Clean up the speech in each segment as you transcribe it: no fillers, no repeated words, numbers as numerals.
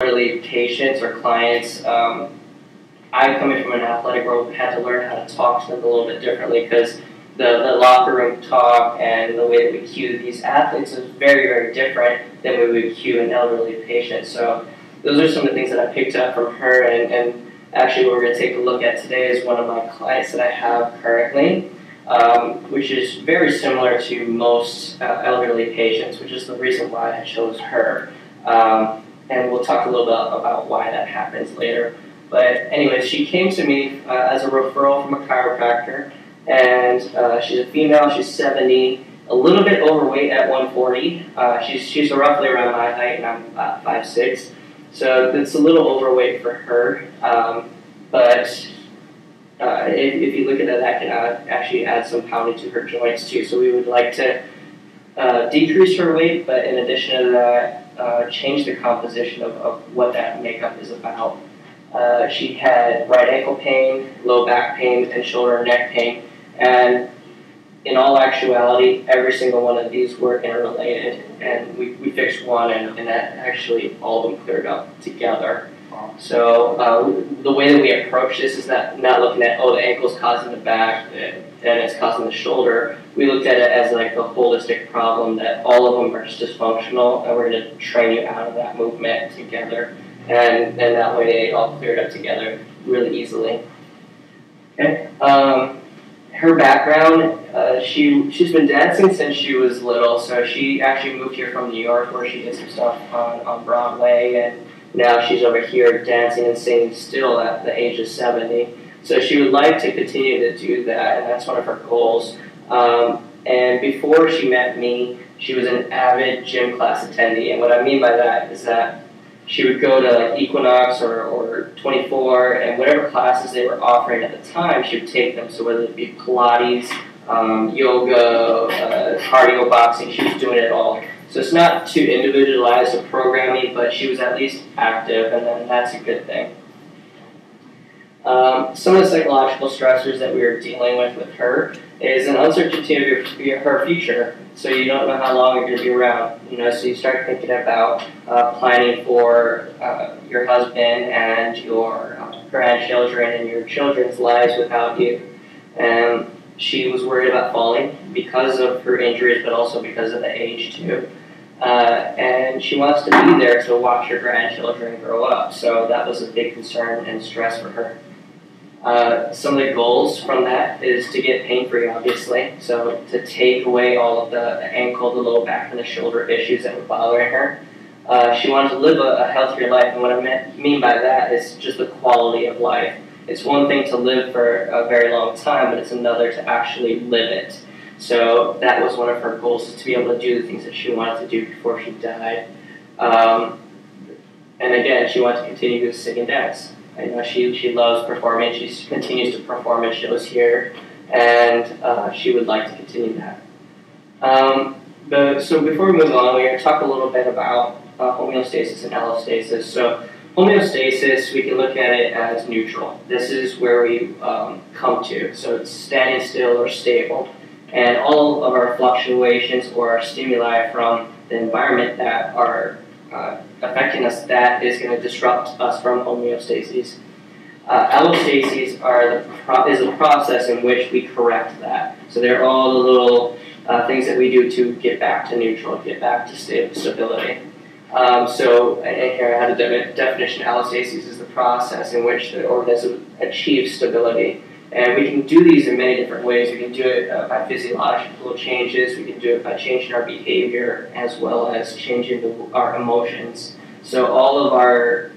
elderly patients or clients, I, coming from an athletic world, had to learn how to talk to them a little bit differently because the locker room talk and the way that we cue these athletes is very, very different than we would cue an elderly patient. So those are some of the things that I picked up from her, and actually what we're going to take a look at today is one of my clients that I have currently, which is very similar to most elderly patients, which is the reason why I chose her. And we'll talk a little bit about why that happens later. But anyways, she came to me as a referral from a chiropractor, and she's a female, she's 70, a little bit overweight at 140. She's roughly around my height, and I'm about 5'6". So it's a little overweight for her, but if you look at that, that can actually add some pounding to her joints too. So we would like to decrease her weight, but in addition to that, change the composition of what that makeup is about. She had right ankle pain, low back pain, and shoulder and neck pain, and in all actuality, every single one of these were interrelated, and we fixed one, and that actually all of them cleared up together. So the way that we approach this is not looking at, oh, the ankle's causing the back, and it's causing the shoulder. We looked at it as like a holistic problem that all of them are just dysfunctional, and we're going to train you out of that movement together. And that way they all cleared up together really easily. Okay. Her background, she's been dancing since she was little, so she actually moved here from New York where she did some stuff on Broadway, and now she's over here dancing and singing still at the age of 70. So she would like to continue to do that, and that's one of her goals. And before she met me, she was an avid gym class attendee, and what I mean by that is that she would go to like Equinox or 24, and whatever classes they were offering at the time, she would take them. So whether it be Pilates, yoga, cardio, boxing, she was doing it all. So it's not too individualized or programming, but she was at least active, and then that's a good thing. Some of the psychological stressors that we were dealing with her is an uncertainty of her future. So you don't know how long you're going to be around. So you start thinking about planning for your husband and your grandchildren and your children's lives without you. And she was worried about falling because of her injuries, but also because of the age too. And she wants to be there to watch her grandchildren grow up. So that was a big concern and stress for her. Some of the goals from that is to get pain-free, obviously. So to take away all of the ankle, the low back, and the shoulder issues that were bothering her. She wanted to live a healthier life, and what I mean by that is just the quality of life. It's one thing to live for a very long time, but it's another to actually live it. So that was one of her goals, is to be able to do the things that she wanted to do before she died. And again, she wanted to continue to sing and dance. I know she loves performing. She continues to perform in shows here, and she would like to continue that. So before we move on, we're going to talk a little bit about homeostasis and allostasis. So homeostasis, we can look at it as neutral. This is where we come to. So it's standing still or stable. And all of our fluctuations or our stimuli from the environment that are affecting us, that is going to disrupt us from homeostasis. Allostasis is a process in which we correct that. So they're all the little things that we do to get back to neutral, get back to stability. So here I have a definition. Allostasis is the process in which the organism achieves stability. And we can do these in many different ways. We can do it by physiological changes. We can do it by changing our behavior as well as changing our emotions. So all of our,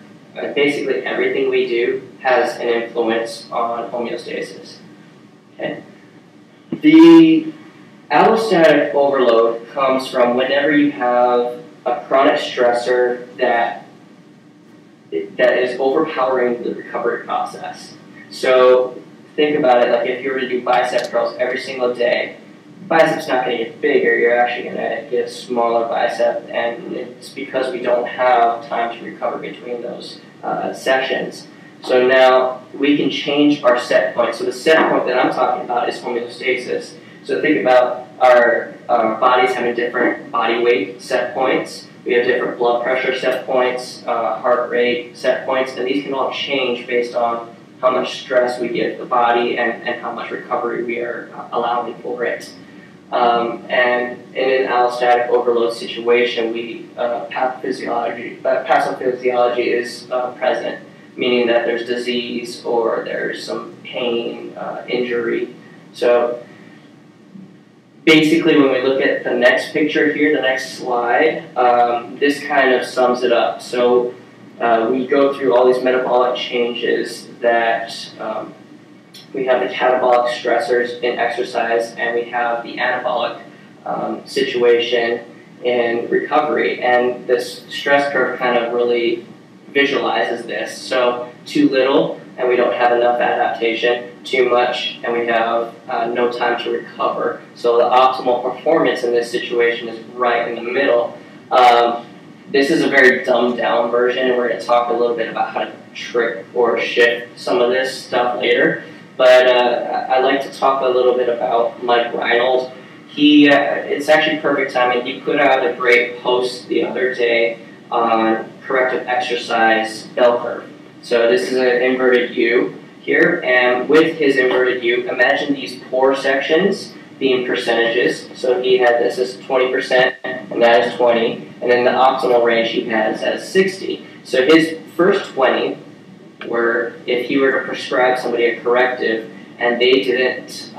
basically everything we do has an influence on homeostasis. Okay. The allostatic overload comes from whenever you have a chronic stressor that is overpowering the recovery process. So think about it like if you were to do bicep curls every single day, bicep's not going to get bigger, you're actually going to get a smaller bicep, and it's because we don't have time to recover between those sessions. So now we can change our set point. So the set point that I'm talking about is homeostasis. So think about our bodies having different body weight set points. We have different blood pressure set points, heart rate set points, and these can all change based on how much stress we give the body and how much recovery we are allowing for it. And in an allostatic overload situation, pathophysiology is present, meaning that there's disease or there's some pain, injury. So basically, when we look at the next picture here, the next slide, this kind of sums it up. So we go through all these metabolic changes that we have the catabolic stressors in exercise, and we have the anabolic situation in recovery. And this stress curve kind of really visualizes this. So too little, and we don't have enough adaptation. Too much, and we have no time to recover. So the optimal performance in this situation is right in the middle. This is a very dumbed down version, and we're going to talk a little bit about how to trick or shift some of this stuff later. But I'd like to talk a little bit about Mike Reynolds. It's actually perfect timing. He put out a great post the other day on corrective exercise bell curve. So this is an inverted U here, and with his inverted U, imagine these poor sections being percentages. So he had this as 20%, and that is 20, and then the optimal range he has as 60. So his first 20 were, if he were to prescribe somebody a corrective, and they didn't,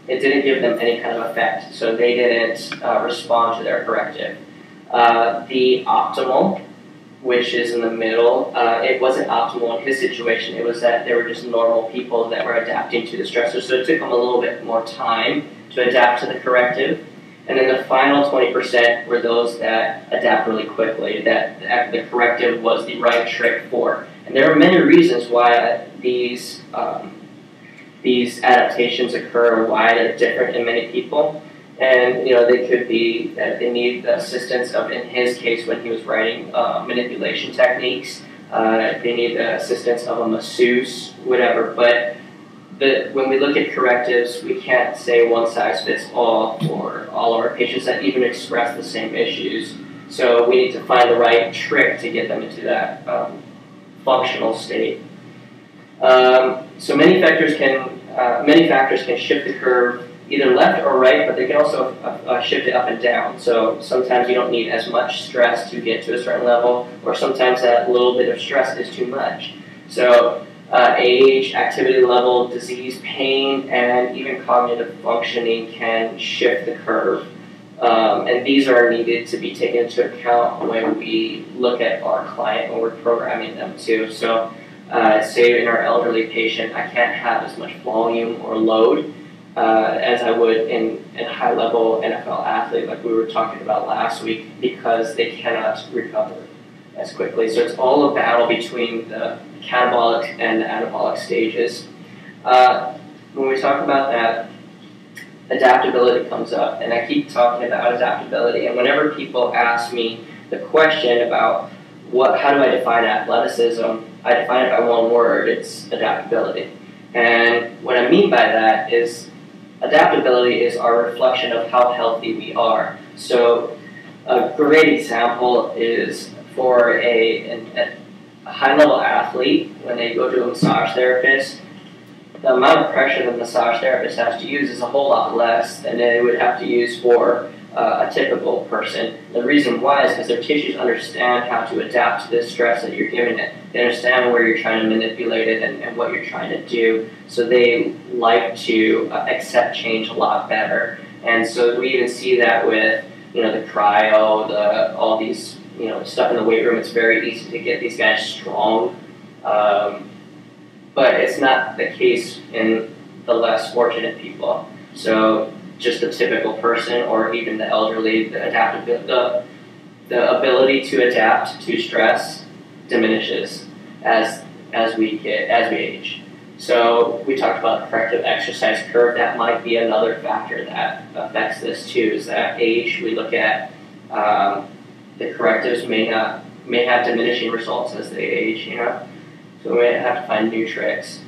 it didn't give them any kind of effect, so they didn't respond to their corrective. The optimal, which is in the middle, it wasn't optimal in his situation. It was that they were just normal people that were adapting to the stressor, so it took them a little bit more time to adapt to the corrective. And then the final 20% were those that adapt really quickly, that the corrective was the right trick for. And there are many reasons why these adaptations occur, why they're different in many people. And they could be that they need the assistance of, in his case, when he was writing manipulation techniques, they need the assistance of a masseuse, whatever. But when we look at correctives, we can't say one size fits all for all of our patients that even express the same issues. So we need to find the right trick to get them into that functional state. So many factors can shift the curve either left or right, but they can also shift it up and down. So sometimes you don't need as much stress to get to a certain level, or sometimes that little bit of stress is too much. So age, activity level, disease, pain, and even cognitive functioning can shift the curve. And these are needed to be taken into account when we look at our client when we're programming them too. So say in our elderly patient, I can't have as much volume or load as I would in a high-level NFL athlete like we were talking about last week, because they cannot recover as quickly. So it's all a battle between the catabolic and the anabolic stages. When we talk about that, adaptability comes up, and I keep talking about adaptability. And whenever people ask me the question about how do I define athleticism, I define it by one word: it's adaptability. And what I mean by that is adaptability is our reflection of how healthy we are. So a great example is for a high-level athlete, when they go to a massage therapist, the amount of pressure the massage therapist has to use is a whole lot less than they would have to use for a typical person. The reason why is because their tissues understand how to adapt to the stress that you're giving it. They understand where you're trying to manipulate it and what you're trying to do. So they like to accept change a lot better. And so we even see that with the cryo, all these stuff in the weight room. It's very easy to get these guys strong, but it's not the case in the less fortunate people. So just the typical person, or even the elderly, the ability to adapt to stress diminishes as we age. So we talked about the corrective exercise curve. That might be another factor that affects this too. Is that age? We look at the correctives may have diminishing results as they age. So we may have to find new tricks.